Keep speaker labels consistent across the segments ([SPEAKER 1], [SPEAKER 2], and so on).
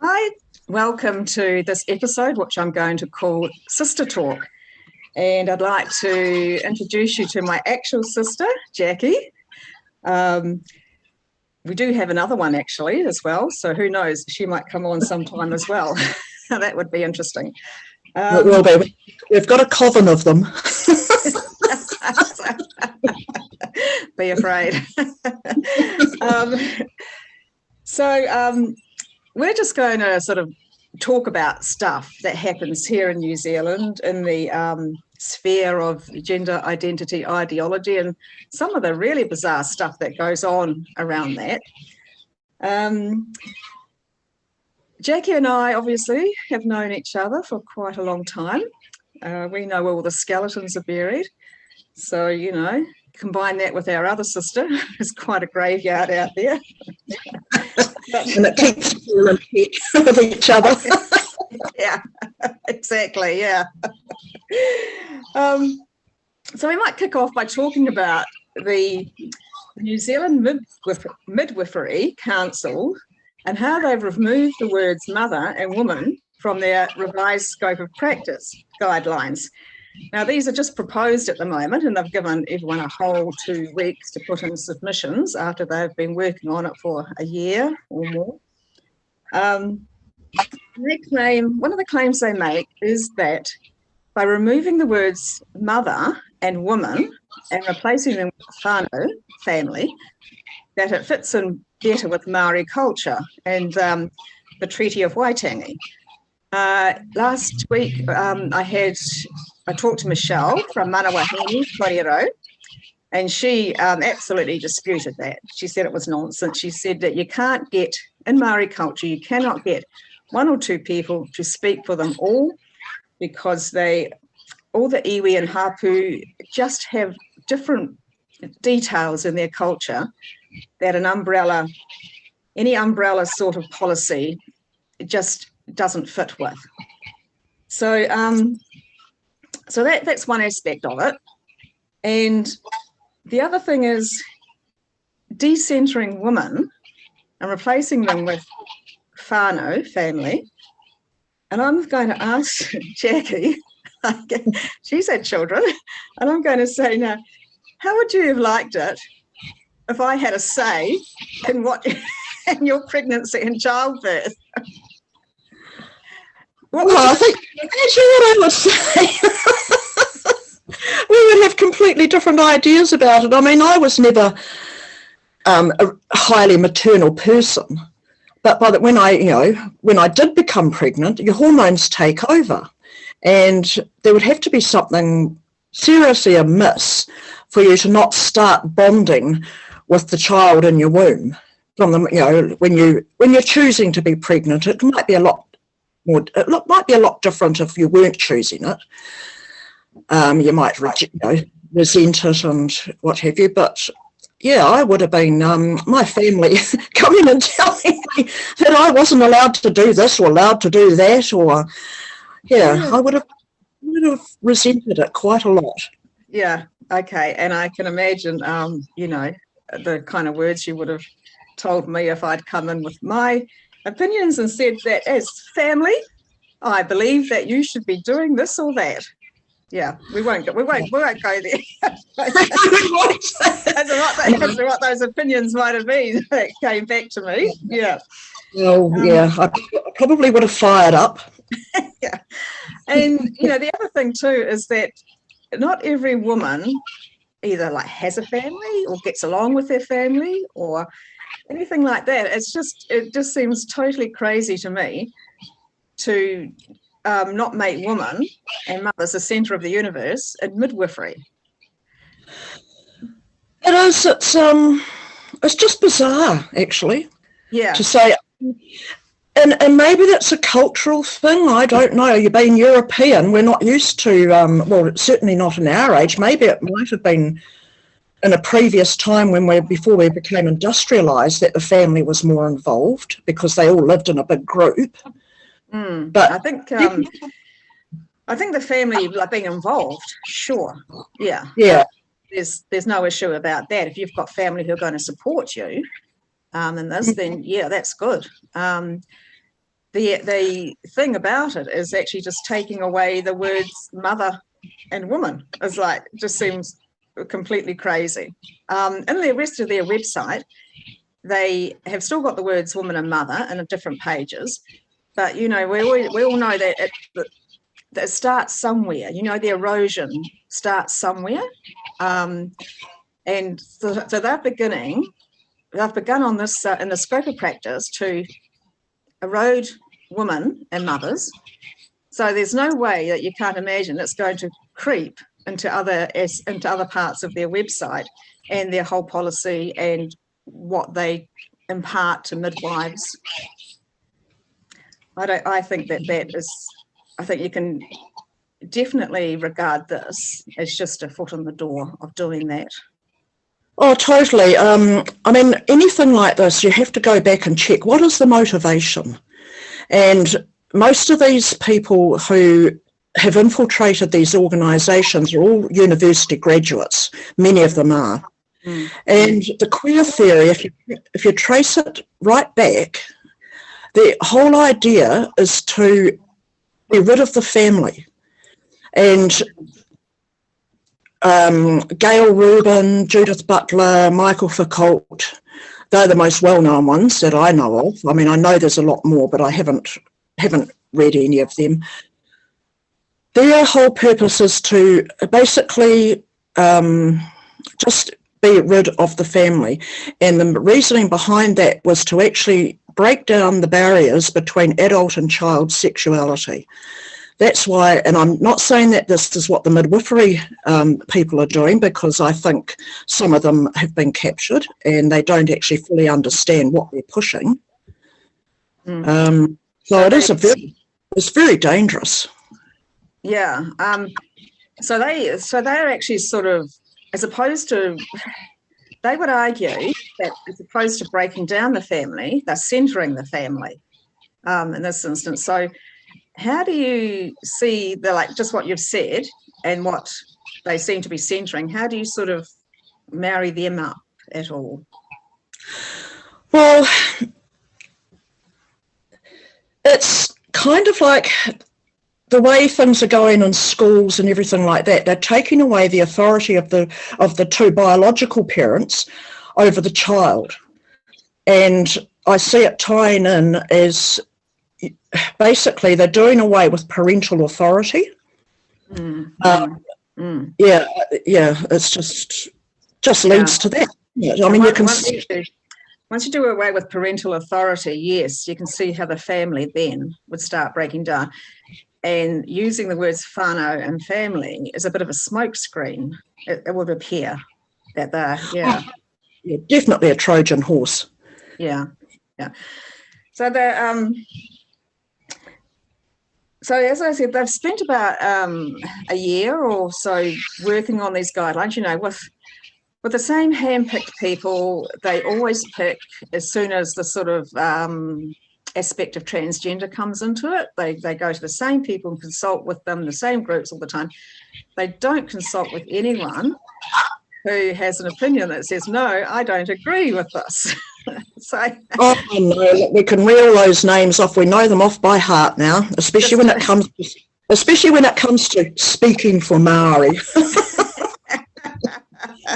[SPEAKER 1] Hi, welcome to this episode, which I'm going to call Sister Talk. And I'd like to introduce you to my actual sister, Jackie. We do have another one actually as well, so who knows, she might come on sometime as well. That would be interesting.
[SPEAKER 2] It will be. We've got a coven of them.
[SPEAKER 1] Be afraid. We're just going to sort of talk about stuff that happens here in New Zealand in the sphere of gender identity ideology and some of the really bizarre stuff that goes on around that. Jackie and I obviously have known each other for quite a long time. We know where all the skeletons are buried. So, you know, combine that with our other sister, there's quite a graveyard out there.
[SPEAKER 2] And it keeps you in touch with each other.
[SPEAKER 1] Yeah, exactly, yeah. So we might kick off by talking about the New Zealand Midwifery Council and how they've removed the words mother and woman from their revised scope of practice guidelines. Now, these are just proposed at the moment, and they've given everyone a whole 2 weeks to put in submissions after they've been working on it for a year or more. One of the claims they make is that by removing the words mother and woman and replacing them with whānau, family, that it fits in better with Maori culture and the Treaty of Waitangi. Last week, I talked to Michelle from Manawahini, Korero, and she absolutely disputed that. She said it was nonsense. She said that you can't get, in Maori culture, you cannot get 1 or 2 people to speak for them all because all the iwi and hapu just have different details in their culture that any umbrella sort of policy just doesn't fit with. So that's one aspect of it. And the other thing is decentering women and replacing them with whānau, family. And I'm going to ask Jackie, she's had children, and I'm going to say now, how would you have liked it if I had a say in your pregnancy and childbirth?
[SPEAKER 2] I think actually what I would say, we would have completely different ideas about it. I mean, I was never a highly maternal person, but when I did become pregnant, your hormones take over, and there would have to be something seriously amiss for you to not start bonding with the child in your womb. From the, when you're choosing to be pregnant, it might be a lot different if you weren't choosing it. You might resent it and what have you, but yeah, I would have been my family coming and telling me that I wasn't allowed to do this or allowed to do that, or I would have resented it quite a lot.
[SPEAKER 1] Yeah, okay, and I can imagine the kind of words you would have told me if I'd come in with my opinions and said that as family, I believe that you should be doing this or that. Yeah, we won't go there. That's what those opinions might have been that came back to me. Yeah.
[SPEAKER 2] Well, I probably would have fired up.
[SPEAKER 1] Yeah, and the other thing too is that not every woman either has a family or gets along with their family or anything like that. It just seems totally crazy to me to not make women and mothers the centre of the universe in midwifery.
[SPEAKER 2] It is. It's just bizarre, actually.
[SPEAKER 1] Yeah.
[SPEAKER 2] To say, and maybe that's a cultural thing. I don't know. You're being European. We're not used to. Well, certainly not in our age. Maybe it might have been in a previous time before we became industrialised, that the family was more involved because they all lived in a big group.
[SPEAKER 1] But I think the family being involved, sure, yeah. There's no issue about that. If you've got family who are going to support you, in this, then yeah, that's good. The thing about it is actually just taking away the words mother and woman is like, just seems completely crazy. In the rest of their website, they have still got the words woman and mother in different pages, but you know, we all know that it starts somewhere. You know, the erosion starts somewhere, and so they've begun on this in the scope of practice to erode women and mothers. So there's no way that you can't imagine it's going to creep into other parts of their website and their whole policy and what they impart to midwives. I think you can definitely regard this as just a foot in the door of doing that.
[SPEAKER 2] Oh, totally. I mean, anything like this, you have to go back and check what is the motivation. And most of these people who have infiltrated these organisations are all university graduates. Many of them are. Mm. And the queer theory, if you trace it right back, the whole idea is to be rid of the family. And Gail Rubin, Judith Butler, Michael Foucault, they're the most well-known ones that I know of. I mean, I know there's a lot more, but I haven't read any of them. Their whole purpose is to basically just be rid of the family. And the reasoning behind that was to actually break down the barriers between adult and child sexuality. That's why, and I'm not saying that this is what the midwifery people are doing, because I think some of them have been captured and they don't actually fully understand what they're pushing. So it's very dangerous.
[SPEAKER 1] Yeah. So they're actually sort of, as opposed to, they would argue that as opposed to breaking down the family, they're centering the family in this instance. So how do you see just what you've said and what they seem to be centering? How do you sort of marry them up at all?
[SPEAKER 2] Well, it's kind of like the way things are going in schools and everything like that. They're taking away the authority of the two biological parents over the child. And I see it tying in as basically they're doing away with parental authority. Yeah, it's just leads to that. I mean, you can see.
[SPEAKER 1] Once you do away with parental authority, yes, you can see how the family then would start breaking down. And using the words whānau and family is a bit of a smokescreen. It would appear that they're, yeah,
[SPEAKER 2] definitely a Trojan horse.
[SPEAKER 1] Yeah. So so as I said, they've spent about a year or so working on these guidelines. You know, with the same hand-picked people, they always pick as soon as the sort of aspect of transgender comes into it. They go to the same people and consult with them, the same groups all the time. They don't consult with anyone who has an opinion that says, no, I don't agree with this. Oh
[SPEAKER 2] no, we can reel those names off. We know them off by heart now, especially when it comes to speaking for Maori.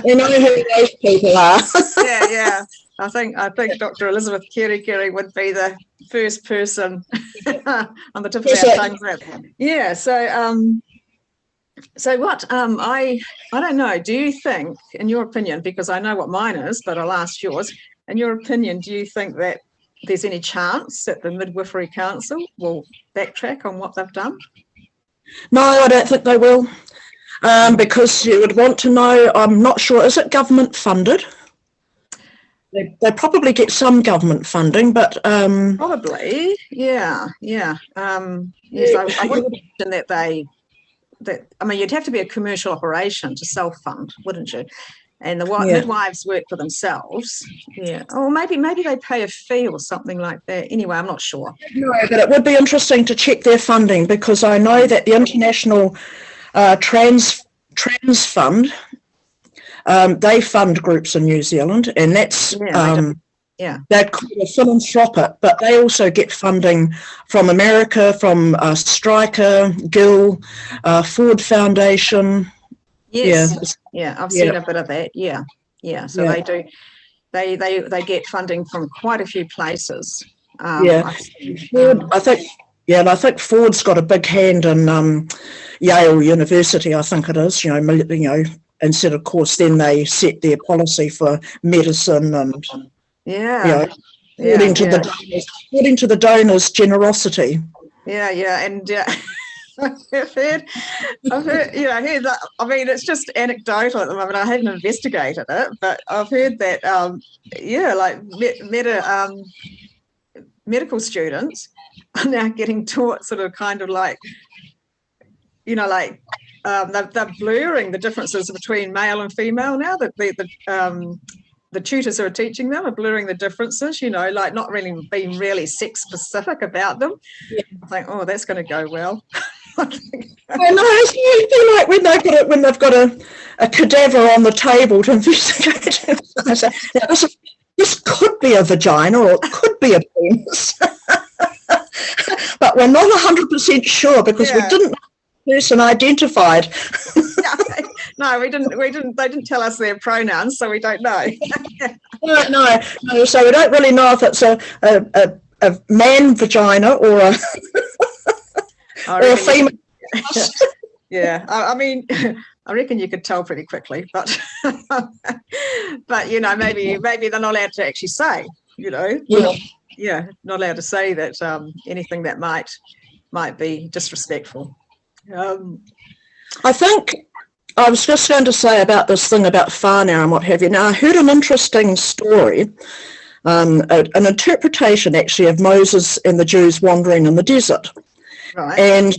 [SPEAKER 2] You know who those people are.
[SPEAKER 1] Yeah. I think Dr. Elizabeth Kerry would be the first person on the tip of our tongues. Yeah. So what? I don't know. Do you think, in your opinion, because I know what mine is, but I'll ask yours. In your opinion, do you think that there's any chance that the Midwifery Council will backtrack on what they've done?
[SPEAKER 2] No, I don't think they will, because you would want to know, I'm not sure, is it government funded? They probably get some government funding, but...
[SPEAKER 1] Probably, yeah. Yes, I would imagine that you'd have to be a commercial operation to self-fund, wouldn't you? And the midwives work for themselves. Yeah. Or maybe they pay a fee or something like that. Anyway, I'm not sure.
[SPEAKER 2] No, but it would be interesting to check their funding, because I know that the International Trans Fund, they fund groups in New Zealand, and that's They're called a philanthropic, but they also get funding from America, from Stryker, Gill, Ford Foundation.
[SPEAKER 1] Yes. Yeah, I've seen a bit of that. Yeah. So they do. They get funding from quite a few places.
[SPEAKER 2] I think Ford's got a big hand in Yale University. I think it is. And so of course then they set their policy for medicine and according to the donors' generosity.
[SPEAKER 1] And I've heard that. I mean, it's just anecdotal at the moment. I haven't investigated it, but I've heard that medical students are now getting taught sort of kind of like, they're blurring the differences between male and female now. That the tutors who are teaching them are blurring the differences, like not really being really sex specific about them. I think, oh, that's going to go well. I
[SPEAKER 2] know, it's like when they've got a cadaver on the table to investigate. This could be a vagina or it could be a penis. But we're not 100% sure because we didn't know the person identified.
[SPEAKER 1] No, we didn't. They didn't tell us their pronouns, so we don't know.
[SPEAKER 2] No. So we don't really know if it's a man vagina or a female.
[SPEAKER 1] I mean, I reckon you could tell pretty quickly, but maybe they're not allowed to actually say. Not allowed to say that anything that might be disrespectful.
[SPEAKER 2] I think I was just going to say about this thing about whānau and what have you. Now, I heard an interesting story, an interpretation actually of Moses and the Jews wandering in the desert.
[SPEAKER 1] Right.
[SPEAKER 2] And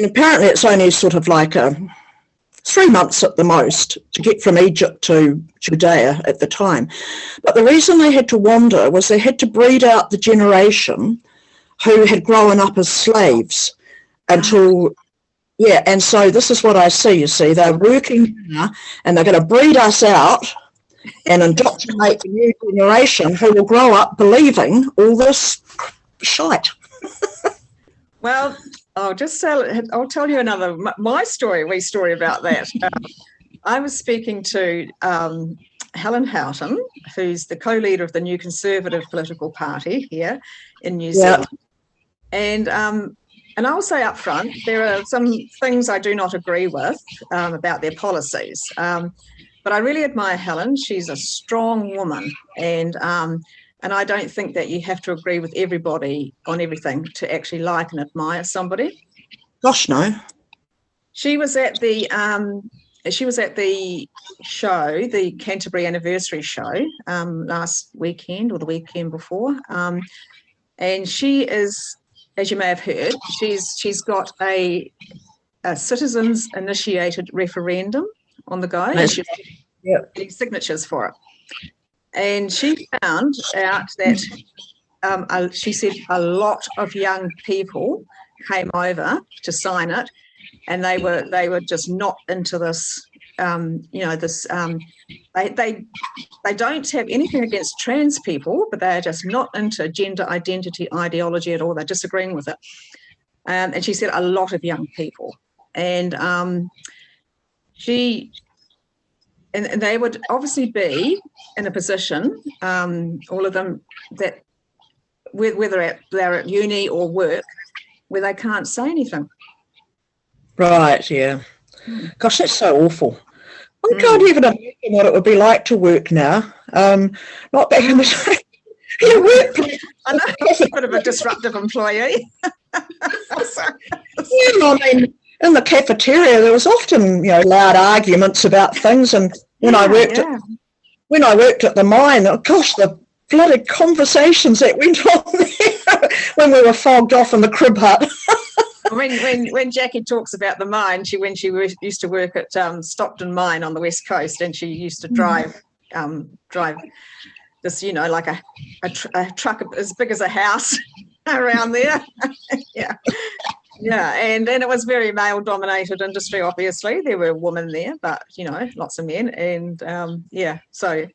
[SPEAKER 2] apparently it's only sort of like 3 months at the most to get from Egypt to Judea at the time. But the reason they had to wander was they had to breed out the generation who had grown up as slaves until... Yeah, and so this is what I see, they're working now and they're going to breed us out and indoctrinate the new generation who will grow up believing all this shite.
[SPEAKER 1] Well, I'll tell you another, my wee story about that. I was speaking to Helen Houghton, who's the co-leader of the New Conservative political party here in New Zealand. And I'll say up front, there are some things I do not agree with about their policies. But I really admire Helen. She's a strong woman. And I don't think that you have to agree with everybody on everything to actually like and admire somebody.
[SPEAKER 2] Gosh, no.
[SPEAKER 1] She was at the show, the Canterbury Anniversary show, last weekend or the weekend before. And she is... As you may have heard, she's got a citizens initiated referendum on the go. And she's getting signatures for it. And she found out that she said a lot of young people came over to sign it, and they were just not into this. They don't have anything against trans people, but they're just not into gender identity ideology at all. They're disagreeing with it. And she said a lot of young people. And and they would obviously be in a position, all of them, that whether they're at uni or work, where they can't say anything.
[SPEAKER 2] Right, yeah. Gosh, that's so awful. I can't even imagine what it would be like to work now. Not back in the day.
[SPEAKER 1] I know, it's a bit of a disruptive employee.
[SPEAKER 2] I mean, in the cafeteria, there was often, loud arguments about things. And when I worked at the mine, oh gosh, the bloody conversations that went on there when we were fogged off in the crib hut.
[SPEAKER 1] When Jackie talks about the mine, when she used to work at Stockton Mine on the West Coast, and she used to drive this, like a truck as big as a house around there. Yeah, and then it was very male-dominated industry. Obviously, there were women there, but lots of men, and so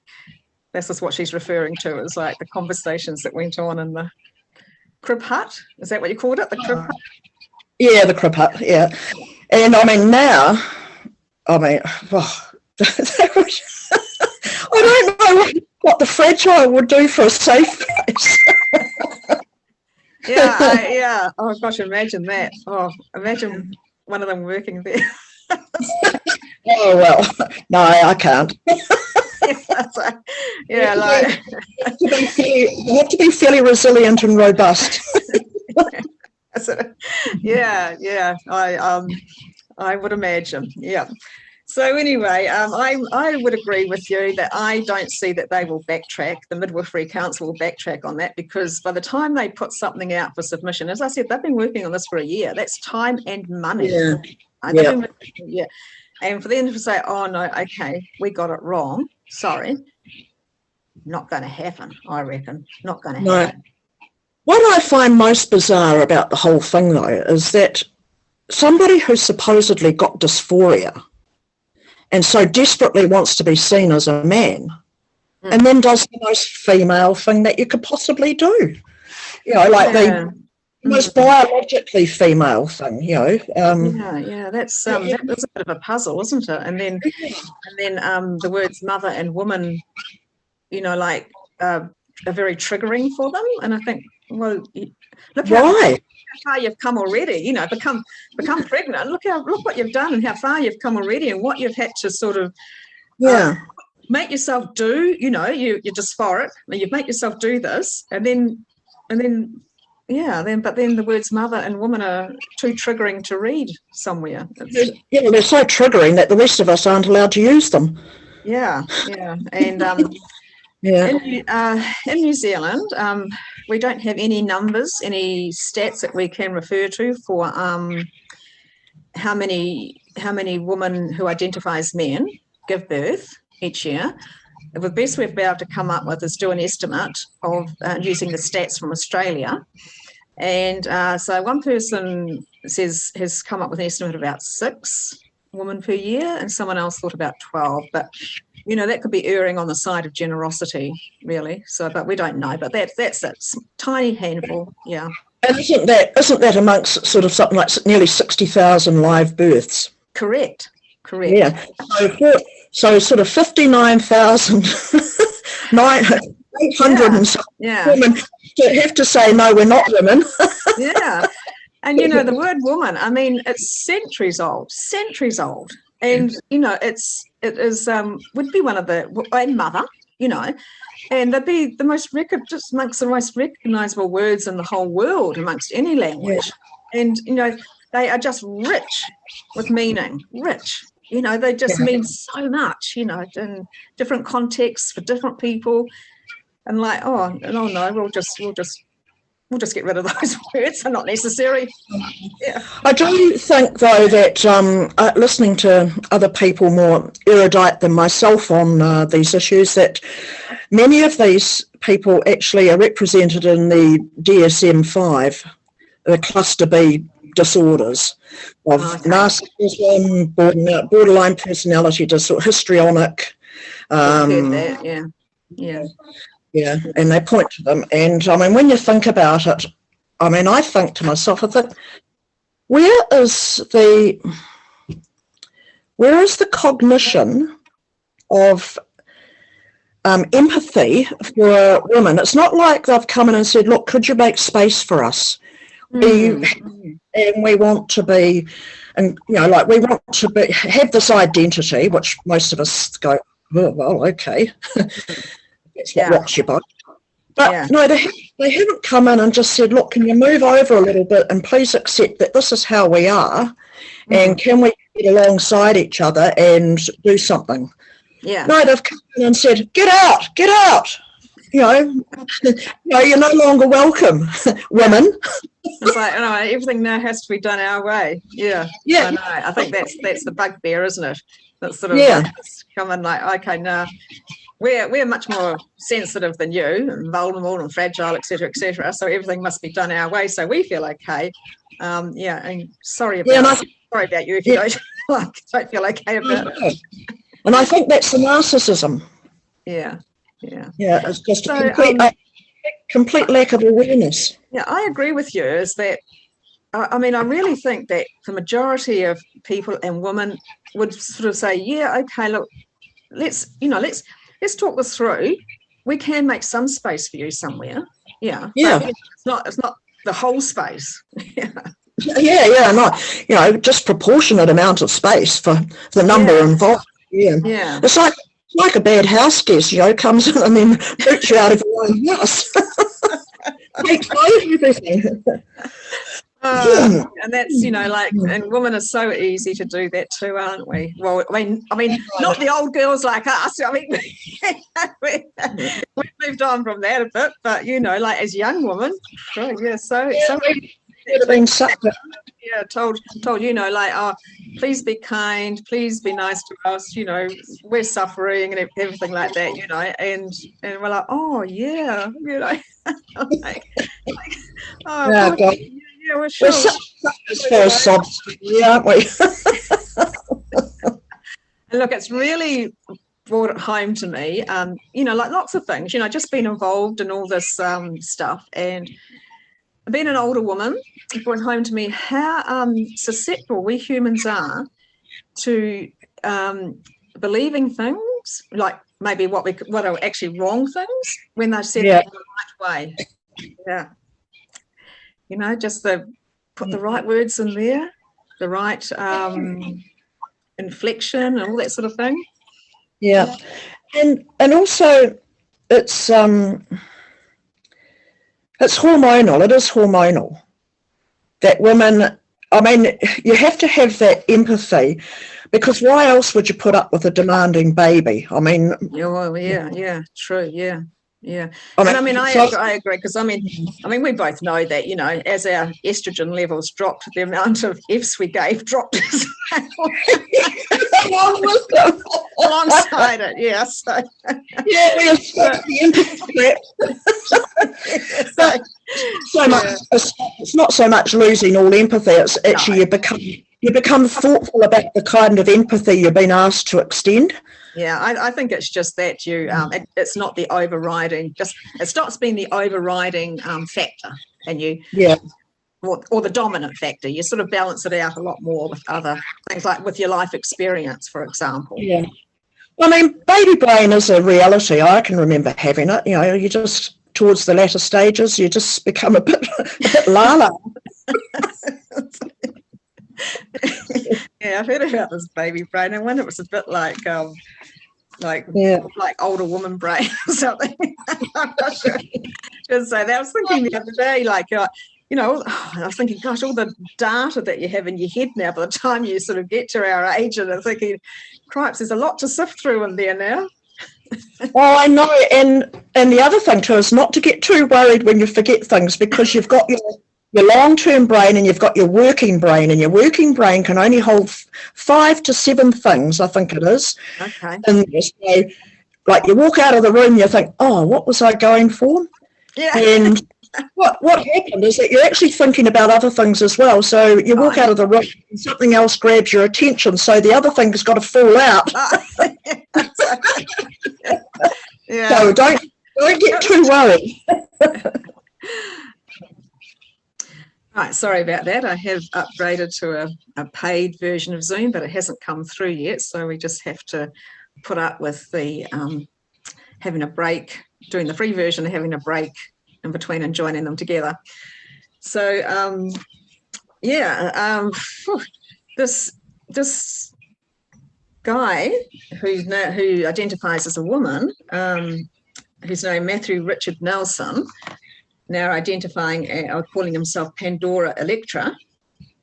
[SPEAKER 1] This is what she's referring to, is like the conversations that went on in the crib hut. Is that what you called it, the crib hut?
[SPEAKER 2] Yeah, the crib hut, yeah. And I mean, now, I mean, oh, I don't know what the fragile would do for a safe place.
[SPEAKER 1] Yeah. Oh gosh, imagine that. Oh, imagine one of them working there.
[SPEAKER 2] Oh well, no, I can't.
[SPEAKER 1] Yeah, like
[SPEAKER 2] you have to be fairly resilient and robust.
[SPEAKER 1] Yeah. I would imagine. Yeah. So anyway, I would agree with you that I don't see that they will backtrack. The Midwifery Council will backtrack on that, because by the time they put something out for submission, as I said, they've been working on this for a year. That's time and money. Yeah. And for them to say, oh no, okay, we got it wrong. Sorry. Not going to happen, I reckon. Not going to happen.
[SPEAKER 2] What I find most bizarre about the whole thing, though, is that somebody who supposedly got dysphoria and so desperately wants to be seen as a man, and then does the most female thing that you could possibly do. You know, like the most biologically female thing, you know.
[SPEAKER 1] That's that was a bit of a puzzle, isn't it? And then the words mother and woman, you know, like are very triggering for them. And I think, well, look how far you've come already. You know, become pregnant. Look what you've done and how far you've come already, and what you've had to sort of make yourself do. You know, you're dysphoric, and you've made yourself do this, but then the words mother and woman are too triggering to read somewhere.
[SPEAKER 2] They're so triggering that the rest of us aren't allowed to use them.
[SPEAKER 1] Yeah, and in New Zealand, we don't have any numbers, any stats that we can refer to for how many women who identify as men give birth each year. The best we've been able to come up with is do an estimate of using the stats from Australia. And so one person has come up with an estimate of about 6 women per year, and someone else thought about 12. But, you know, that could be erring on the side of generosity, really. So, but we don't know. But that's a tiny handful, yeah.
[SPEAKER 2] And isn't that amongst sort of something like nearly 60,000 live births?
[SPEAKER 1] Correct.
[SPEAKER 2] Yeah. So sort of 59,800 and something women have to say, no, we're not women.
[SPEAKER 1] Yeah. And, you know, the word woman, I mean, it's centuries old. And, you know, it is would be one of the, and mother, you know, and they'd be the most just amongst the most recognisable words in the whole world, amongst any language. Yeah. And, you know, they are just rich with meaning, rich. You know, they just mean so much, you know, in different contexts for different people. And like, no, we'll just get rid of those words. They're not necessary. Yeah.
[SPEAKER 2] I do think, though, that listening to other people more erudite than myself on these issues, that many of these people actually are represented in the DSM-5, the cluster B disorders of narcissism, borderline personality disorder, histrionic. Yeah, and they point to them. And I mean, when you think about it, I mean, I think to myself, I think, where is the cognition of empathy for women? It's not like they've come in and said, look, could you make space for us? And we want to be, and you know, like we want to have this identity, which most of us go, oh, well, okay. That's what rocks your boat. But no, they haven't come in and just said, look, can you move over a little bit and please accept that this is how we are, and can we get alongside each other and do something? Yeah. No, they've come in and said, get out. You know, you're no longer welcome, women.
[SPEAKER 1] It's like, everything now has to be done our way. Yeah. I know. I think that's the bugbear, isn't it? That's sort of come in like, okay, now we're much more sensitive than you, and vulnerable and fragile, etc., so everything must be done our way, so we feel okay. And sorry about you if you don't feel okay about it.
[SPEAKER 2] And I think that's the narcissism.
[SPEAKER 1] Yeah.
[SPEAKER 2] Yeah, it's just
[SPEAKER 1] So,
[SPEAKER 2] a complete lack of awareness.
[SPEAKER 1] Yeah, I agree with you. Is that I mean, I really think that the majority of people and women would sort of say, yeah, okay, look, let's talk this through. We can make some space for you somewhere. Yeah.
[SPEAKER 2] Yeah.
[SPEAKER 1] But it's not the whole space.
[SPEAKER 2] No, just proportionate amount of space for the number involved. Yeah. It's like a bad house guest, comes in and then boots you out of your own house. Takes away everything.
[SPEAKER 1] And that's, and women are so easy to do that too, aren't we? Well, I mean, not the old girls like us. I mean, we've moved on from that a bit, but like as young women, so
[SPEAKER 2] have been sucked up.
[SPEAKER 1] Yeah, told like, oh, please be kind, please be nice to us, we're suffering and everything like that, and we're like, oh yeah, like, oh
[SPEAKER 2] God.
[SPEAKER 1] Yeah, we're sure.
[SPEAKER 2] We're such aren't we?
[SPEAKER 1] And look, it's really brought it home to me, like lots of things, just being involved in all this stuff, and being an older woman, it brought home to me how susceptible we humans are to believing things, like maybe what are actually wrong things when they're said in the right way. Yeah. Just put the right words in there, the right inflection and all that sort of thing.
[SPEAKER 2] Yeah. And also it's hormonal. It is hormonal that women, I mean, you have to have that empathy, because why else would you put up with a demanding baby? I mean,
[SPEAKER 1] true, yeah. I agree, because I mean we both know that as our estrogen levels dropped, the amount of F's we gave dropped as well. Alongside it, yeah. So
[SPEAKER 2] we are so much. It's not so much losing all empathy. It's actually you become thoughtful about the kind of empathy you've been asked to extend.
[SPEAKER 1] Yeah, I think it's just that it's not the overriding. It stops being the overriding factor, and or the dominant factor. You sort of balance it out a lot more with other things, like with your life experience, for example.
[SPEAKER 2] Yeah. I mean, baby brain is a reality. I can remember having it. You just towards the latter stages, you just become a bit lala.
[SPEAKER 1] Yeah, I've heard about this baby brain. I wonder if it's a bit like older woman brain or something. I'm not sure. Just say that. I was thinking the other day, I was thinking, gosh, all the data that you have in your head now, by the time you sort of get to our age, and I'm thinking, cripes, there's a lot to sift through in there now.
[SPEAKER 2] Oh, I know. And the other thing too is not to get too worried when you forget things, because you've got your long-term brain and you've got your working brain, and your working brain can only hold 5 to 7 things, I think it is.
[SPEAKER 1] Okay.
[SPEAKER 2] And so, like, you walk out of the room, you think, oh, what was I going for?
[SPEAKER 1] Yeah.
[SPEAKER 2] And what happened is that you're actually thinking about other things as well. So you walk out of the room and something else grabs your attention, so the other thing's got to fall out.
[SPEAKER 1] Yeah.
[SPEAKER 2] So don't get too worried.
[SPEAKER 1] Right, sorry about that. I have upgraded to a paid version of Zoom, but it hasn't come through yet, so we just have to put up with the having a break, doing the free version and having a break in between and joining them together. So this guy who identifies as a woman, who's named Matthew Richard Nelson, now identifying or calling himself Pandora Electra.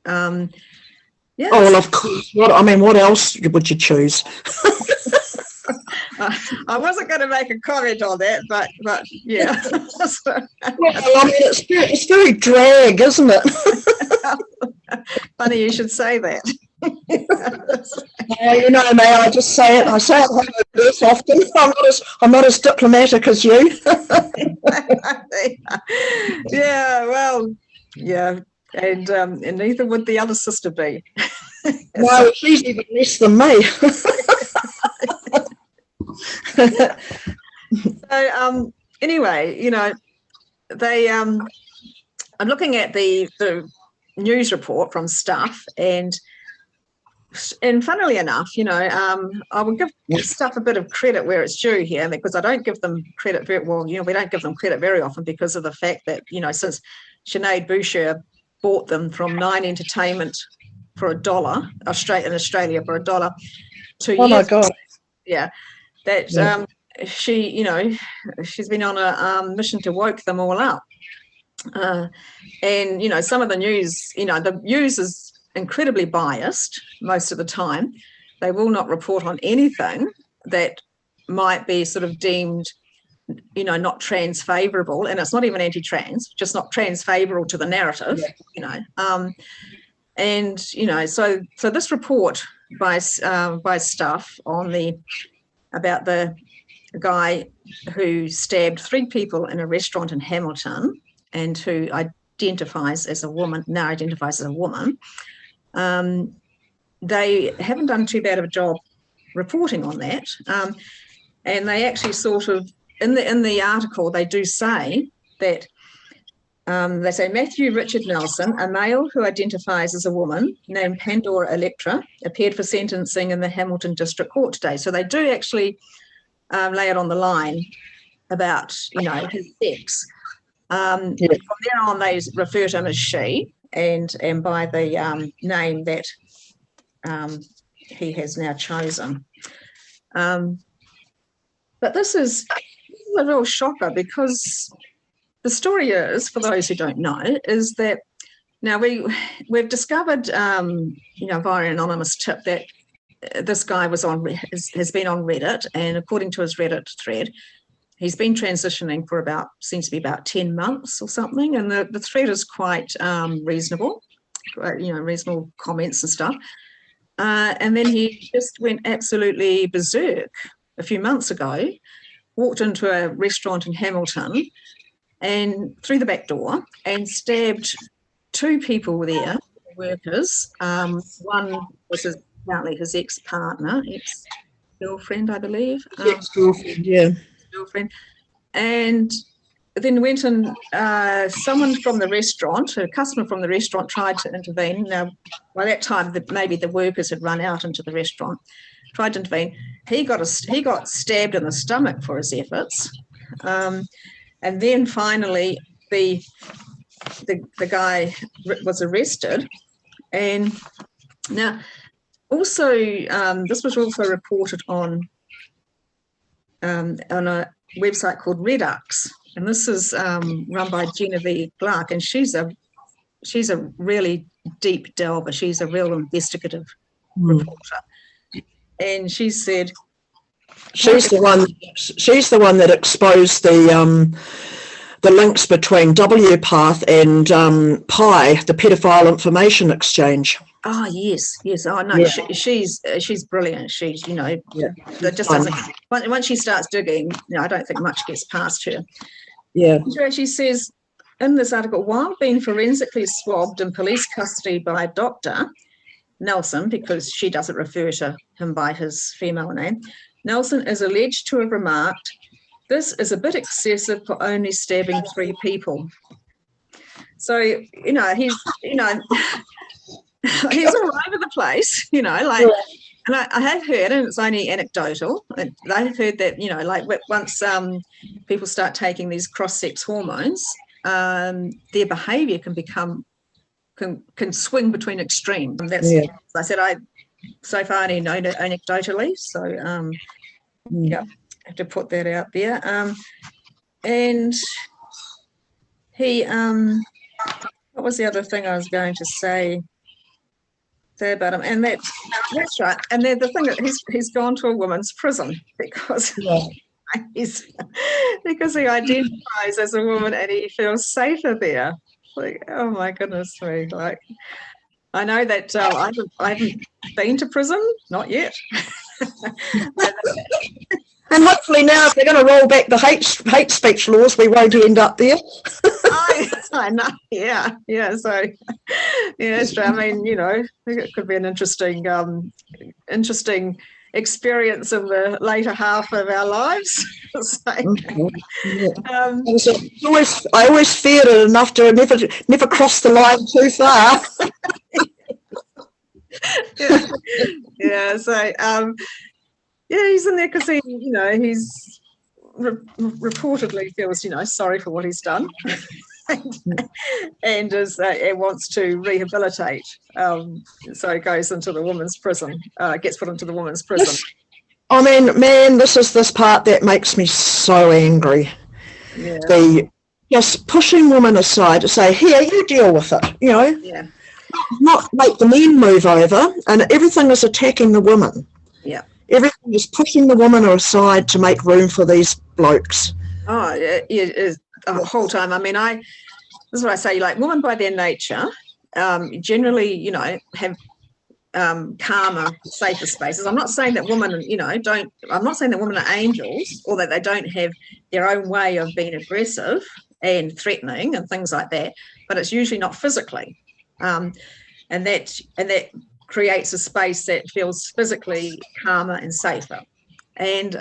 [SPEAKER 2] Oh, well, of course. What else would you choose?
[SPEAKER 1] I wasn't going to make a comment on that, but yeah.
[SPEAKER 2] Well, it's very drag, isn't it?
[SPEAKER 1] Funny you should say that.
[SPEAKER 2] May I just say it? I say it less often. I'm not as diplomatic as you.
[SPEAKER 1] Yeah, well, yeah, and neither would the other sister be.
[SPEAKER 2] No, she's even less than me.
[SPEAKER 1] So anyway, they I'm looking at the news report from Stuff, and funnily enough, I will give Stuff a bit of credit where it's due here, because I don't give them credit very well. We don't give them credit very often because of the fact that, since Sinead Boucher bought them from Nine Entertainment for $1 in Australia for $1 2 years.
[SPEAKER 2] Oh my God.
[SPEAKER 1] Yeah. That she's been on a mission to woke them all up. And some of the news, the news is incredibly biased most of the time. They will not report on anything that might be sort of deemed, not trans favourable, and it's not even anti-trans, just not trans favourable to the narrative. And so this report by Stuff about the guy who stabbed 3 people in a restaurant in Hamilton and who now identifies as a woman. They haven't done too bad of a job reporting on that, and they actually sort of in the article they do say that they say Matthew Richard Nelson, a male who identifies as a woman named Pandora Electra, appeared for sentencing in the Hamilton District Court today. So they do actually lay it on the line about his sex. From there on, they refer to him as she, and by the name that he has now chosen. But this is a real shocker, because the story is, for those who don't know, is that now we've discovered, via an anonymous tip, that this guy has been on Reddit, and according to his Reddit thread, he's been transitioning for seems to be about 10 months or something, and the thread is quite reasonable, reasonable comments and stuff. And then he just went absolutely berserk a few months ago, walked into a restaurant in Hamilton and through the back door and stabbed 2 people there, workers. One was apparently his ex-partner, ex-girlfriend, I believe.
[SPEAKER 2] Ex-girlfriend, yeah.
[SPEAKER 1] Girlfriend. And then went and someone from the restaurant, a customer from the restaurant, tried to intervene. Now, by that time, maybe the workers had run out into the restaurant, tried to intervene. He got stabbed in the stomach for his efforts. And then finally, the guy was arrested. And now, also, this was also reported on a website called Redux, and this is run by Genevieve Clark, and she's a really deep delver. She's a real investigative reporter, and she said
[SPEAKER 2] she's the one that exposed the links between WPath and Pi, the pedophile information exchange.
[SPEAKER 1] Oh yes. Oh no, yeah. She's brilliant. She's that just doesn't. Once she starts digging, I don't think much gets past her.
[SPEAKER 2] Yeah.
[SPEAKER 1] She says in this article, while being forensically swabbed in police custody by Dr. Nelson, because she doesn't refer to him by his female name, Nelson is alleged to have remarked, "This is a bit excessive for only stabbing 3 people." So he's he's all over the place, and I have heard, and it's only anecdotal, I've heard that, once people start taking these cross-sex hormones, their behaviour can swing between extremes. And that's, I said, so far only know anecdotally, so I have to put that out there. And he, what was the other thing I was going to say about him? And that's right. And then the thing that he's gone to a women's prison because because he identifies as a woman and he feels safer there. Like, oh my goodness me! Like, I know that I haven't been to prison, not yet.
[SPEAKER 2] And hopefully now, if they're going to roll back the hate speech laws, we won't end up there.
[SPEAKER 1] I know, yeah. So, yeah, it's true. I mean, I think it could be an interesting experience in the later half of our lives. So,
[SPEAKER 2] I always feared it enough to never cross the line too far.
[SPEAKER 1] So he's in there because he's reportedly feels sorry for what he's done. and wants to rehabilitate. So he goes into the women's prison, gets put into the women's prison.
[SPEAKER 2] I mean, man, this is this part that makes me so angry.
[SPEAKER 1] Yeah.
[SPEAKER 2] Just pushing women aside to say, here, you deal with it,
[SPEAKER 1] Yeah.
[SPEAKER 2] Not make the men move over, and everything is attacking the women.
[SPEAKER 1] Yeah.
[SPEAKER 2] Everything is pushing the women aside to make room for these blokes.
[SPEAKER 1] Oh, yeah, the whole time. I mean, this is what I say, like, women by their nature generally, have calmer, safer spaces. I'm not saying that women, I'm not saying that women are angels or that they don't have their own way of being aggressive and threatening and things like that, but it's usually not physically. And that creates a space that feels physically calmer and safer. And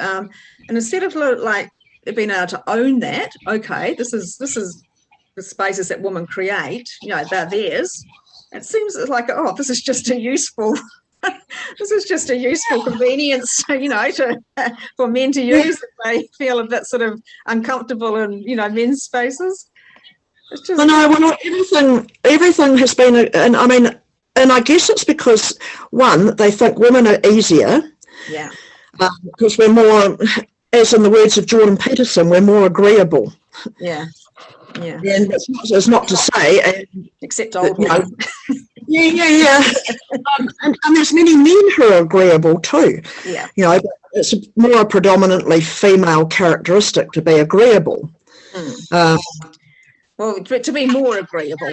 [SPEAKER 1] instead of like being able to own that, okay, this is the spaces that women create, they're theirs. It seems like, this is just a useful convenience, for men to use if they feel a bit sort of uncomfortable in, men's spaces. It's just... everything has been, and I guess it's because, one, they think women are easier. Yeah.
[SPEAKER 2] Because we're more, as in the words of Jordan Peterson, we're more agreeable.
[SPEAKER 1] Yeah. Yeah.
[SPEAKER 2] And it's not to say,
[SPEAKER 1] except old women.
[SPEAKER 2] Yeah. And there's many men who are agreeable too.
[SPEAKER 1] Yeah.
[SPEAKER 2] But it's more a predominantly female characteristic to be agreeable.
[SPEAKER 1] Well, to be more agreeable,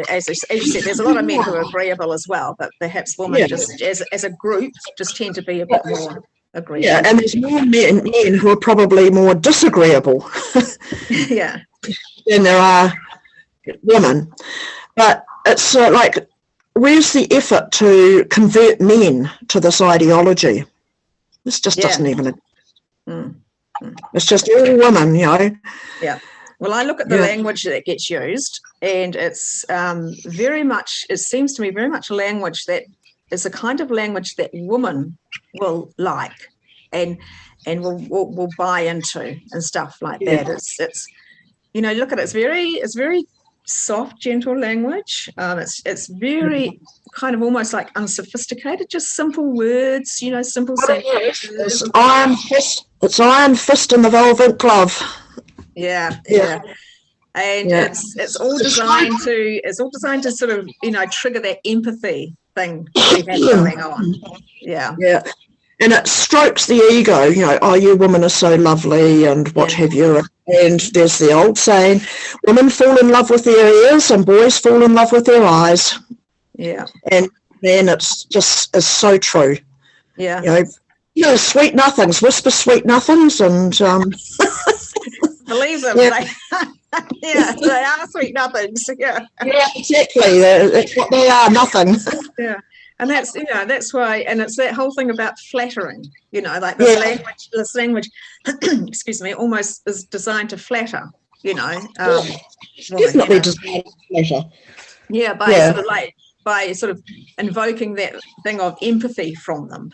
[SPEAKER 1] as you said, there's a lot of men who are agreeable as well, but perhaps women just as a group just tend to be a bit more agreeable.
[SPEAKER 2] Yeah, and there's more men who are probably more disagreeable.
[SPEAKER 1] Yeah.
[SPEAKER 2] Than there are women. But it's like, where's the effort to convert men to this ideology? This just doesn't even... It's just all women,
[SPEAKER 1] Yeah. Well, I look at the language that gets used, and it's very much, it seems to me, very much language that is a kind of language that women will like and will buy into and stuff like that. It's look at it, it's very soft, gentle language. It's very kind of almost like unsophisticated, just simple words, simple sentences.
[SPEAKER 2] It's iron fist in the velvet glove.
[SPEAKER 1] Yeah. And it's all designed to sort of trigger that empathy thing we have going on. Yeah.
[SPEAKER 2] And it strokes the ego, you women are so lovely and what have you. And there's the old saying, women fall in love with their ears and boys fall in love with their eyes.
[SPEAKER 1] Yeah.
[SPEAKER 2] And man, it's so true.
[SPEAKER 1] Yeah.
[SPEAKER 2] Sweet nothings, whisper sweet nothings, and
[SPEAKER 1] believe them. They are sweet nothings. Yeah,
[SPEAKER 2] exactly. That's what they are, nothing.
[SPEAKER 1] Yeah, and that's why, and it's that whole thing about flattering. Like this language, excuse me, almost is designed to flatter.
[SPEAKER 2] Definitely designed to flatter.
[SPEAKER 1] Yeah, by sort of invoking that thing of empathy from them.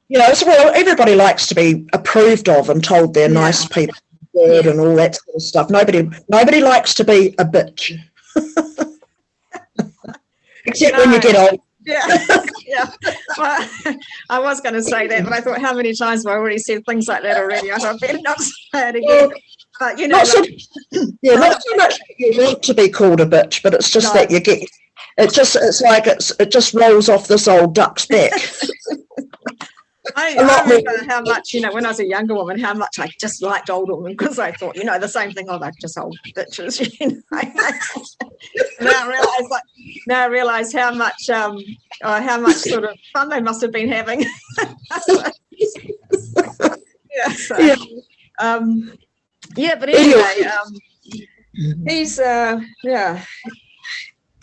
[SPEAKER 2] Well, everybody likes to be approved of and told they're nice people, good and all that sort of stuff. Nobody likes to be a bitch, except when you get old.
[SPEAKER 1] Yeah. Well, I was going to say that, but I thought, how many times have I already said things like that already? I thought I better not say it again. But not so
[SPEAKER 2] much you want to be called a bitch, but it's just that you get. It just rolls off this old duck's back.
[SPEAKER 1] I remember how much, when I was a younger woman, how much I just liked older women because I thought, the same thing, they're just old bitches. Now I realise how much sort of fun they must have been having. But anyway,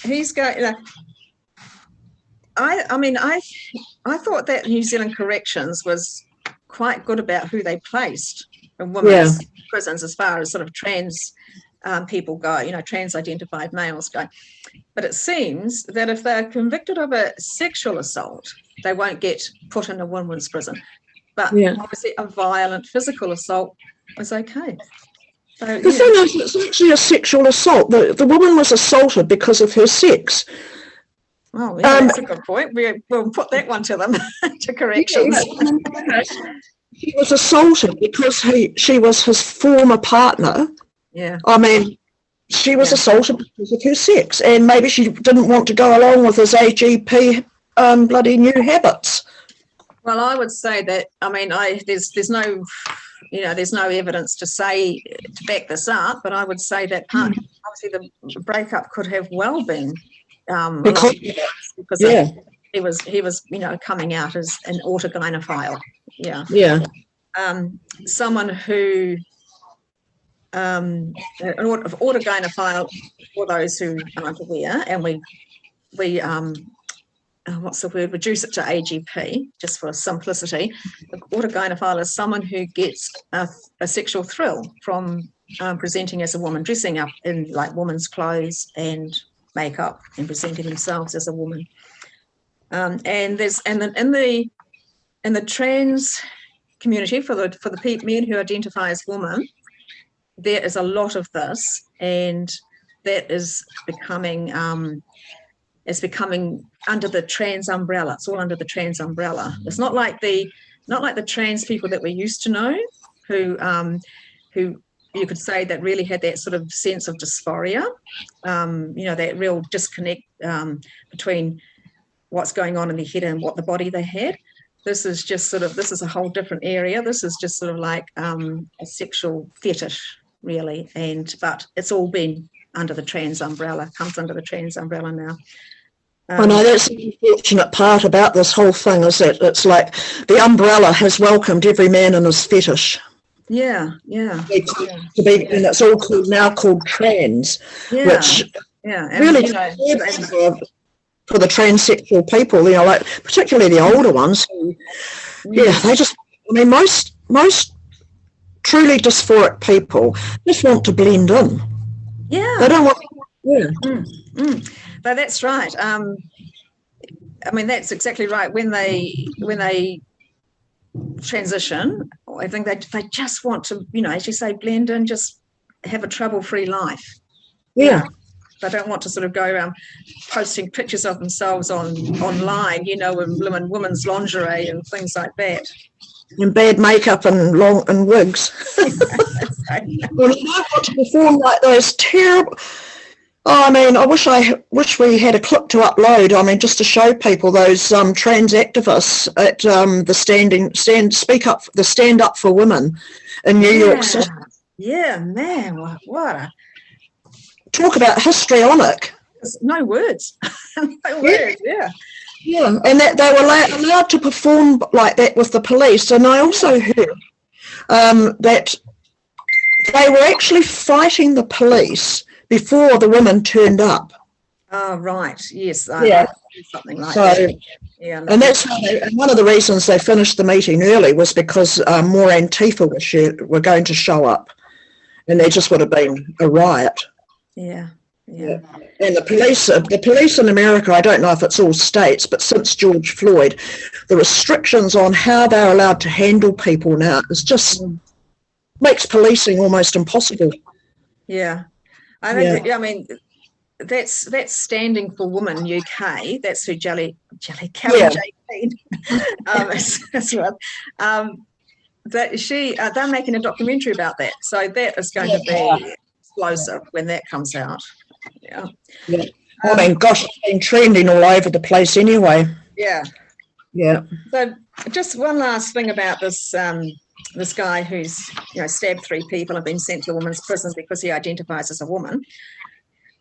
[SPEAKER 1] he's going. I thought that New Zealand Corrections was quite good about who they placed in women's prisons as far as sort of trans people go, you know, trans-identified males go. But it seems that if they're convicted of a sexual assault, they won't get put in a women's prison. But obviously a violent physical assault is okay. So,
[SPEAKER 2] the thing is, it's actually a sexual assault. The woman was assaulted because of her sex.
[SPEAKER 1] Oh, yeah, that's a good point. We'll put that one to them, to corrections.
[SPEAKER 2] She was assaulted because she was his former partner.
[SPEAKER 1] Yeah.
[SPEAKER 2] I mean, she was assaulted because of her sex, and maybe she didn't want to go along with his AGP bloody new habits.
[SPEAKER 1] Well, I would say that, I mean, there's no, you know, there's no evidence to back this up, but I would say that obviously the breakup could have well been because he was, you know, coming out as an autogynephile. Yeah. Yeah. Someone who, an autogynephile, for those who aren't aware, and we what's the word, reduce it to AGP, just for simplicity. Autogynephile is someone who gets a sexual thrill from presenting as a woman, dressing up in like woman's clothes and makeup and presenting themselves as a woman. And in the trans community, for the men who identify as women, there is a lot of this, and that is becoming under the trans umbrella. It's all under the trans umbrella. It's not like the trans people that we used to know, who you could say that really had that sort of sense of dysphoria, you know, that real disconnect between what's going on in their head and what the body they had. This is a whole different area. This is just sort of like a sexual fetish, really, but it's all been under the trans umbrella, comes under the trans umbrella now. I know
[SPEAKER 2] that's the unfortunate part about this whole thing, is that it's like the umbrella has welcomed every man and his fetish.
[SPEAKER 1] Yeah.
[SPEAKER 2] And it's all called trans, which really, you know, for the transsexual people, you know, like particularly the older ones, they just, I mean, most truly dysphoric people just want to blend in.
[SPEAKER 1] Yeah.
[SPEAKER 2] They don't want.
[SPEAKER 1] But that's right. I mean, that's exactly right. When they transition, I think they just want to, you know, as you say, blend in, just have a trouble-free life.
[SPEAKER 2] Yeah.
[SPEAKER 1] They don't want to sort of go around posting pictures of themselves online, you know, in women's lingerie and things like that.
[SPEAKER 2] And bad makeup and wigs. Well, I don't want to perform like those terrible. Oh, I mean, I wish we had a clip to upload. I mean, just to show people those trans activists at the Stand Up for Women in New York City.
[SPEAKER 1] Yeah, man, what?
[SPEAKER 2] Talk about histrionic.
[SPEAKER 1] No words. No words. Yeah.
[SPEAKER 2] Yeah, and that they were allowed to perform like that with the police. And I also heard that they were actually fighting the police before the women turned up.
[SPEAKER 1] Oh, right. Yes. Something like
[SPEAKER 2] that.
[SPEAKER 1] Yeah.
[SPEAKER 2] And that's and one of the reasons they finished the meeting early was because more Antifa were going to show up, and there just would have been a riot.
[SPEAKER 1] Yeah.
[SPEAKER 2] And the police in America, I don't know if it's all states, but since George Floyd, the restrictions on how they're allowed to handle people now is just makes policing almost impossible.
[SPEAKER 1] Yeah. I think I mean that's Standing for Women UK. That's who Carol J. as well. That they're making a documentary about that, so that is going to be explosive when that comes out. Yeah.
[SPEAKER 2] I mean, gosh, it's been trending all over the place anyway.
[SPEAKER 1] Yeah. So, just one last thing about this this guy who's, you know, stabbed 3 people and been sent to a women's prison because he identifies as a woman.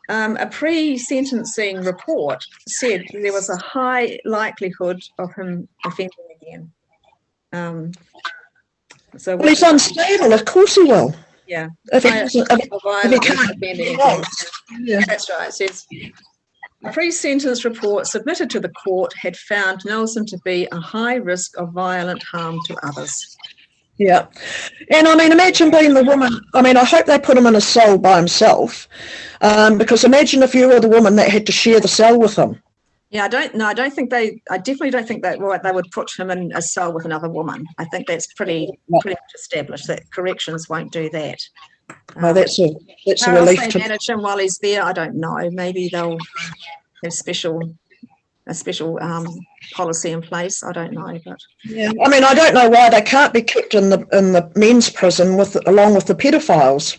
[SPEAKER 1] A pre-sentencing report said there was a high likelihood of him offending again. So
[SPEAKER 2] well, he's unstable. Of course he will.
[SPEAKER 1] Yeah.
[SPEAKER 2] If he can't.
[SPEAKER 1] Yeah, that's right. It says The pre-sentence report submitted to the court had found Nelson to be a high risk of violent harm to others.
[SPEAKER 2] Yeah. And I mean, imagine being the woman. I mean, I hope they put him in a cell by himself, because imagine if you were the woman that had to share the cell with him.
[SPEAKER 1] Yeah, I definitely don't think that they would put him in a cell with another woman. I think that's pretty much established that corrections won't do that.
[SPEAKER 2] No, that's a
[SPEAKER 1] how
[SPEAKER 2] relief
[SPEAKER 1] else they manage him while he's there, I don't know. Maybe they'll have a special policy in place. I don't know, but
[SPEAKER 2] yeah. I mean, I don't know why they can't be kept in the men's prison along with the pedophiles.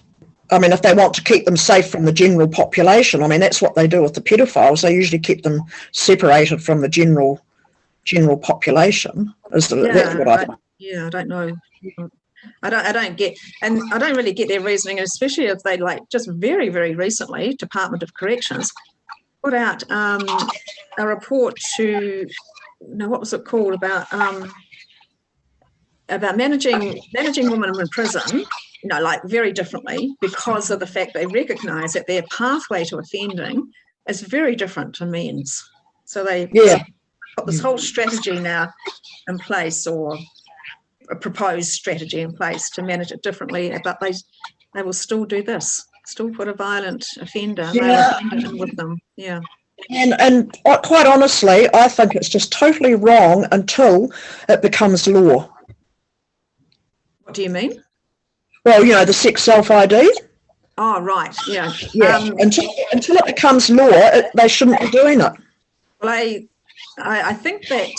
[SPEAKER 2] I mean, if they want to keep them safe from the general population, I mean, that's what they do with the pedophiles. They usually keep them separated from the general population. That's what I think.
[SPEAKER 1] Yeah, I don't know. I don't really get their reasoning, especially if they just very, very recently, Department of Corrections put out a report to, what was it called, about managing women in prison, very differently, because of the fact they recognise that their pathway to offending is very different to men's. So they put this whole strategy now in place, or a proposed strategy in place to manage it differently, but they will still do this, still put a violent offender in with them. Yeah.
[SPEAKER 2] And quite honestly, I think it's just totally wrong until it becomes law.
[SPEAKER 1] What do you mean?
[SPEAKER 2] Well, the sex self-ID.
[SPEAKER 1] Oh, right, yeah.
[SPEAKER 2] Until it becomes law, they shouldn't be doing it.
[SPEAKER 1] Well, I think that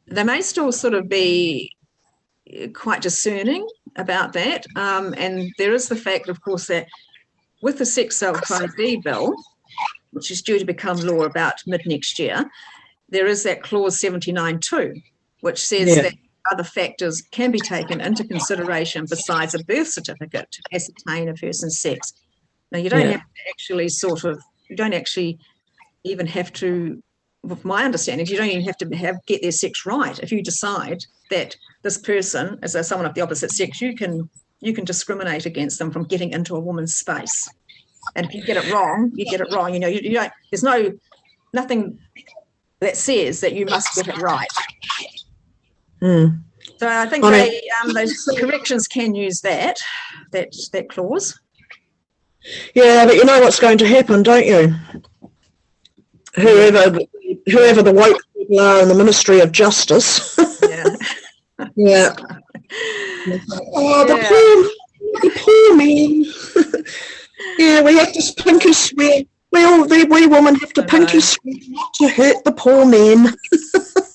[SPEAKER 1] they may still sort of be quite discerning about that. And there is the fact, of course, that with the sex self-ID bill, which is due to become law about mid-next year, there is that clause 79.2, which says that other factors can be taken into consideration besides a birth certificate to ascertain a person's sex. Now, you don't have to you don't actually even have to, with my understanding, you don't even have to get their sex right. If you decide that this person is someone of the opposite sex, you can discriminate against them from getting into a woman's space. And if you get it wrong, you get it wrong. You don't. There's nothing that says that you must get it right.
[SPEAKER 2] Mm.
[SPEAKER 1] So I think those corrections can use that clause.
[SPEAKER 2] Yeah, but you know what's going to happen, don't you? Whoever the woke people are in the Ministry of Justice. Yeah. Oh, the poor man. Yeah, we have to pinky swear. We women have to pinky swear not to hurt the poor man.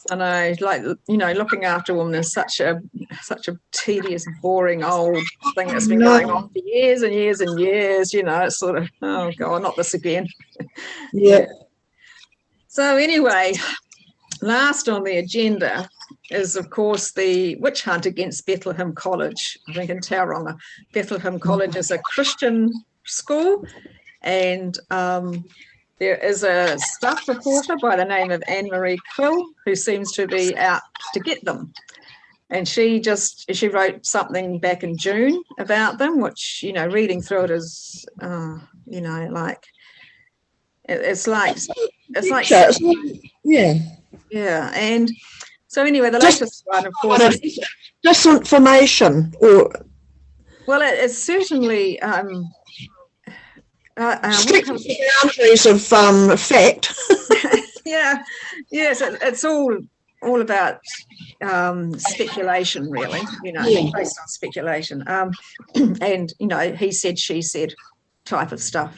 [SPEAKER 1] I know, looking after a woman is such a tedious, boring old thing that's been going on for years and years and years. It's sort of, oh God, not this again.
[SPEAKER 2] Yeah.
[SPEAKER 1] So anyway, last on the agenda is, of course, the witch hunt against Bethlehem College, I think in Tauranga. Bethlehem College is a Christian school, and there is a staff reporter by the name of Anne-Marie Quill who seems to be out to get them. And she wrote something back in June about them, which, reading through it is, it's like yeah. And so anyway, the latest one, of course, is
[SPEAKER 2] disinformation,
[SPEAKER 1] well, it's certainly
[SPEAKER 2] stretching the boundaries of fact.
[SPEAKER 1] Yes, it's all about speculation, really. Based on speculation, and he said, she said type of stuff.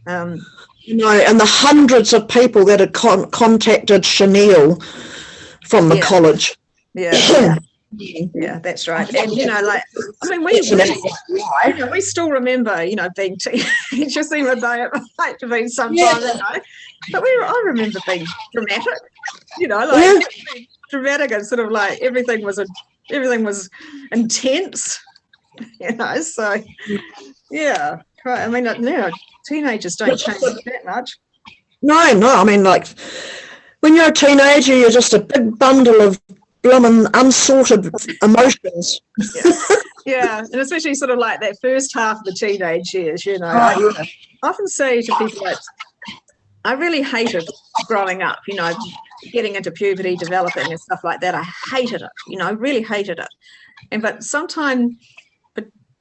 [SPEAKER 2] And the hundreds of people that had contacted Chanel from the college.
[SPEAKER 1] Yeah, that's right. And we still remember, being teenagers, even though it might have been some time ago. But I remember being dramatic, dramatic, and sort of like everything was intense, So yeah, right. I mean, now teenagers don't change that much.
[SPEAKER 2] No. I mean, when you're a teenager, you're just a big bundle of blooming unsorted emotions.
[SPEAKER 1] Yeah, and especially sort of like that first half of the teenage years, you know. I often say to people that I really hated growing up, you know, getting into puberty, developing and stuff like that. I hated it, you know, I really hated it. But sometime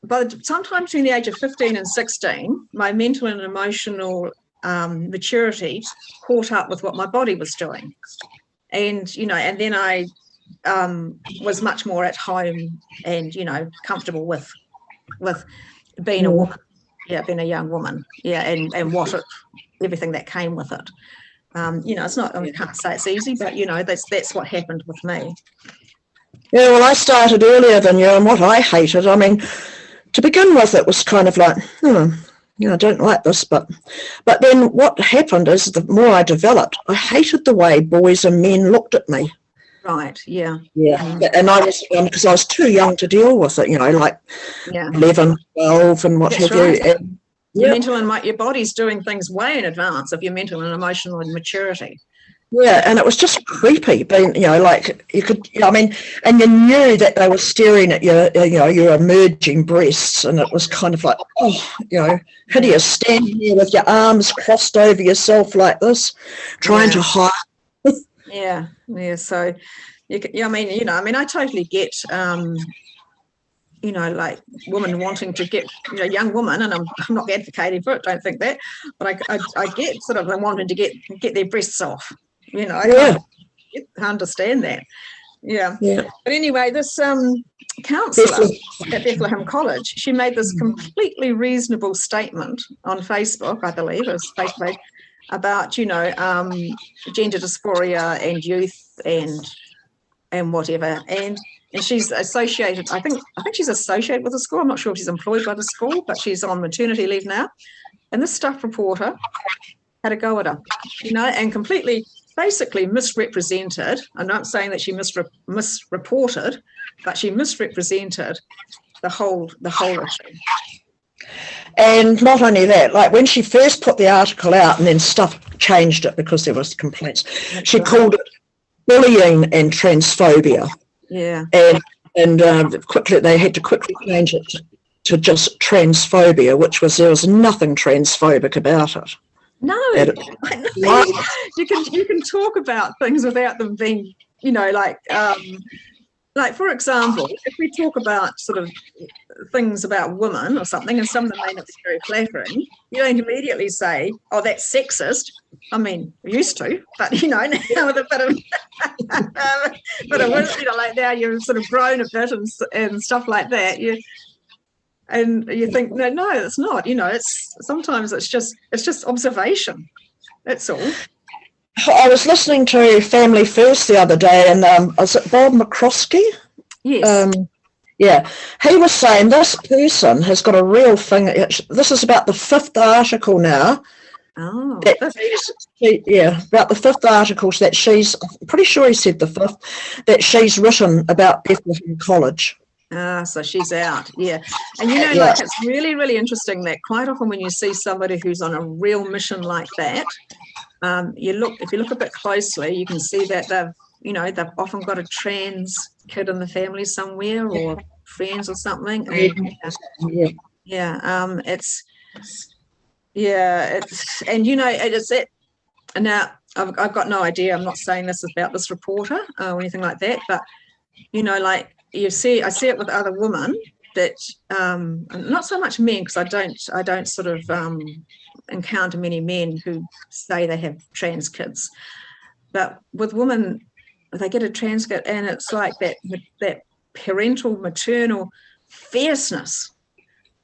[SPEAKER 1] between the age of 15 and 16, my mental and emotional maturity caught up with what my body was doing. And, you know, and then I was much more at home and, you know, comfortable with being a woman, being a young woman, and everything that came with it. You know, it's not, I can't say it's easy, but, you know, that's what happened with me.
[SPEAKER 2] Yeah, well, I started earlier than you, and what I hated, I mean, to begin with, it was kind of like, you know, I don't like this, but then what happened is the more I developed, I hated the way boys and men looked at me.
[SPEAKER 1] Right, yeah.
[SPEAKER 2] And I was, because I was too young to deal with it, you know, like 11, 12 and what have you. And,
[SPEAKER 1] mental and your body's doing things way in advance of your mental and emotional maturity.
[SPEAKER 2] Yeah, and it was just creepy being, you know, like you could, you know, I mean, and you knew that they were staring at your, you know, your emerging breasts, and it was kind of like, oh, you know, hideous, standing there with your arms crossed over yourself like this, trying to hide.
[SPEAKER 1] Yeah. So, I mean, I totally get, you know, like women wanting to get, you know, young woman, and I'm not advocating for it, don't think that, but I get sort of them wanting to get their breasts off. You know, I understand that. Yeah. But anyway, this counsellor at Bethlehem College, she made this completely reasonable statement on Facebook, I believe, it was Facebook, about, you know, gender dysphoria and youth and whatever. And she's associated, I think she's associated with the school. I'm not sure if she's employed by the school, but she's on maternity leave now. And this staff reporter had a go at her, you know, and completely basically misrepresented. I'm not saying that she misreported, but she misrepresented the whole issue.
[SPEAKER 2] And not only that, like when she first put the article out and then stuff changed it because there was complaints, she called it bullying and transphobia.
[SPEAKER 1] Yeah.
[SPEAKER 2] And quickly they had to quickly change it to just transphobia, which was, there was nothing transphobic about it.
[SPEAKER 1] No, you can talk about things without them being, you know, like for example, if we talk about sort of things about women or something, and some of them may not be very flattering, you don't immediately say, "Oh, that's sexist." I mean, we used to, but you know, now with a bit of, you know, like now you've sort of grown a bit and stuff like that. And you think, no, it's not. You know, it's sometimes it's just observation. That's all.
[SPEAKER 2] I was listening to Family First the other day, and was it Bob McCroskey?
[SPEAKER 1] Yes.
[SPEAKER 2] Yeah, he was saying this person has got a real thing. This is about the 5th article now.
[SPEAKER 1] Oh,
[SPEAKER 2] about the 5th articles that she's, I'm pretty sure he said the 5th, that she's written about Bethlehem College.
[SPEAKER 1] So she's out, and you know, like it's really, really interesting that quite often when you see somebody who's on a real mission like that, if you look a bit closely, you can see that they've often got a trans kid in the family somewhere or friends or something. And, and you know, it's it. Now I've got no idea. I'm not saying this is about this reporter or anything like that, but you know, like. I see it with other women that not so much men, because I don't sort of encounter many men who say they have trans kids, but with women they get a trans kid and it's like that parental maternal fierceness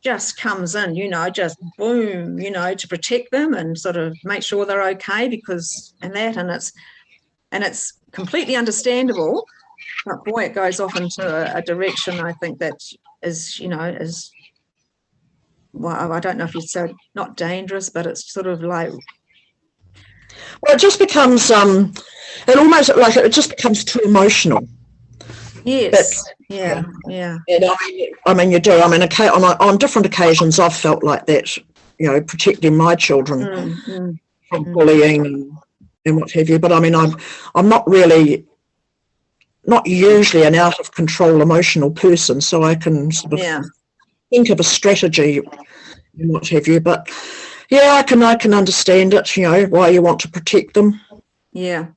[SPEAKER 1] just comes in, you know, just boom, you know, to protect them and sort of make sure they're okay and it's completely understandable. But boy, it goes off into a direction I think that is, you know, well, I don't know if you'd say not dangerous, but it's sort of like.
[SPEAKER 2] Well, it just becomes it just becomes too emotional.
[SPEAKER 1] Yes. Yeah.
[SPEAKER 2] And I mean, you do. I mean, on different occasions, I've felt like that. You know, protecting my children from bullying and what have you. But I mean, I'm not really not usually an out of control emotional person, so I can sort of think of a strategy and what have you. But yeah, I can understand it, why you want to protect them.
[SPEAKER 1] Yeah.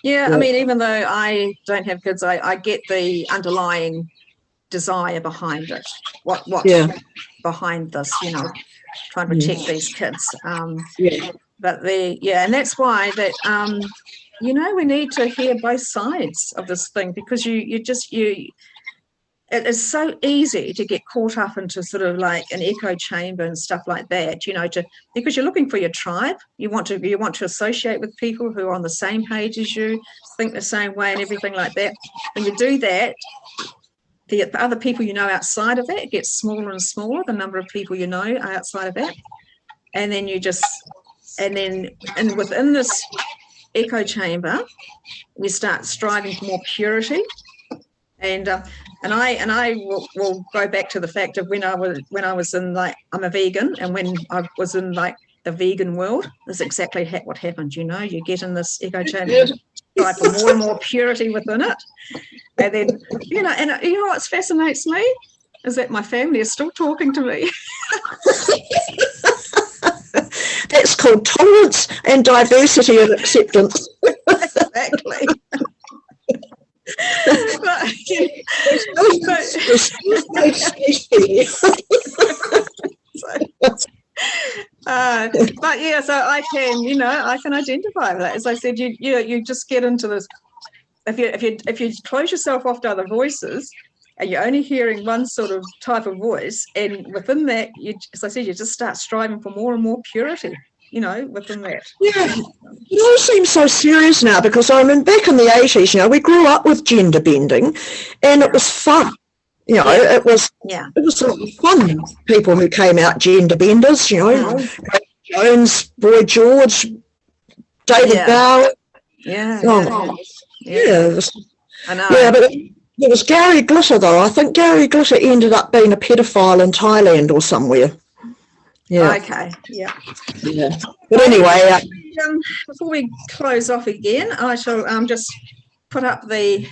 [SPEAKER 1] I mean, even though I don't have kids, I get the underlying desire behind it. What behind this, trying to protect these kids. But and that's why that we need to hear both sides of this thing, because it is so easy to get caught up into sort of like an echo chamber and stuff like that, because you're looking for your tribe. You want to associate with people who are on the same page as you, think the same way and everything like that. When you do that, the other people outside of that, it gets smaller and smaller, the number of people outside of that. And then and within this echo chamber, we start striving for more purity. And I will go back to the fact of when I was in, like, I'm a vegan, and when I was in like the vegan world, that's exactly what happened. You get in this echo chamber, strive for more and more purity within it, and then and what fascinates me is that my family is still talking to me.
[SPEAKER 2] That's called tolerance and diversity and acceptance.
[SPEAKER 1] Exactly. So I can identify with that. As I said, you just get into this. If you close yourself off to other voices, and you're only hearing one sort of type of voice, and within that, as I said, you just start striving for more and more purity. Within that.
[SPEAKER 2] Yeah, it all seems so serious now, because I mean, back in the 80s, we grew up with gender bending, and it was fun. It was sort of fun. People who came out gender benders, Jones, Boy George, David Bowie.
[SPEAKER 1] I know.
[SPEAKER 2] Yeah, but it was Gary Glitter, though. I think Gary Glitter ended up being a pedophile in Thailand or somewhere. Yeah.
[SPEAKER 1] Okay. Yeah.
[SPEAKER 2] But anyway,
[SPEAKER 1] before we close off again, I shall just put up the.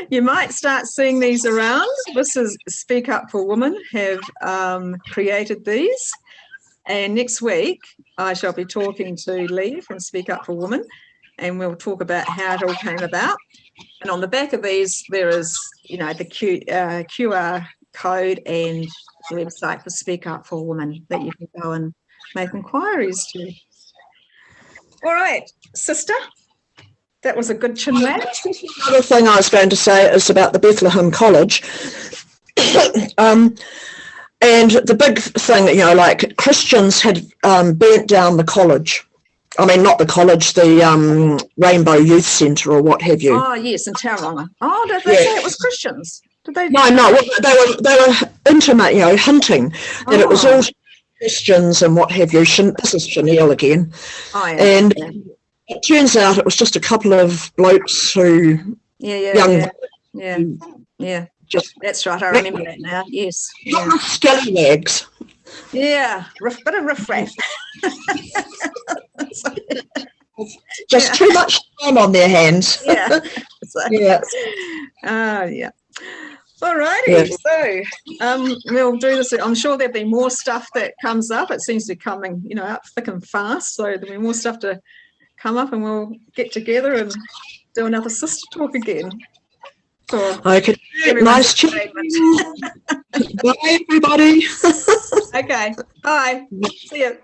[SPEAKER 1] You might start seeing these around. This is Speak Up for Women have created these, and next week I shall be talking to Lee from Speak Up for Women, and we'll talk about how it all came about. And on the back of these, there is the QR code and the website for Speak Up for Women that you can go and make inquiries to. All right, sister, that was a good chin wag.
[SPEAKER 2] The other thing I was going to say is about the Bethlehem College. And the big thing, like Christians had burnt down the college. I mean, not the college, the Rainbow Youth Centre or what have you.
[SPEAKER 1] Oh, yes, in Tauranga. Oh, did they say it was Christians? Did they?
[SPEAKER 2] No, they were intimate, hinting that it was all Christians and what have you. This is Chanel again.
[SPEAKER 1] Oh, yeah.
[SPEAKER 2] And it turns out it was just a couple of blokes who,
[SPEAKER 1] Yeah. That's right. I remember that now. Yes. Yeah.
[SPEAKER 2] Scallywags.
[SPEAKER 1] Yeah, bit of riff-raff.
[SPEAKER 2] Just too much time on their hands.
[SPEAKER 1] Yeah.
[SPEAKER 2] Yeah.
[SPEAKER 1] All righty. So we'll do this. I'm sure there'll be more stuff that comes up. It seems to be coming, up thick and fast. So there'll be more stuff to come up, and we'll get together and do another sister talk again.
[SPEAKER 2] Okay. Nice chat. Bye, everybody.
[SPEAKER 1] Okay. Bye. See you.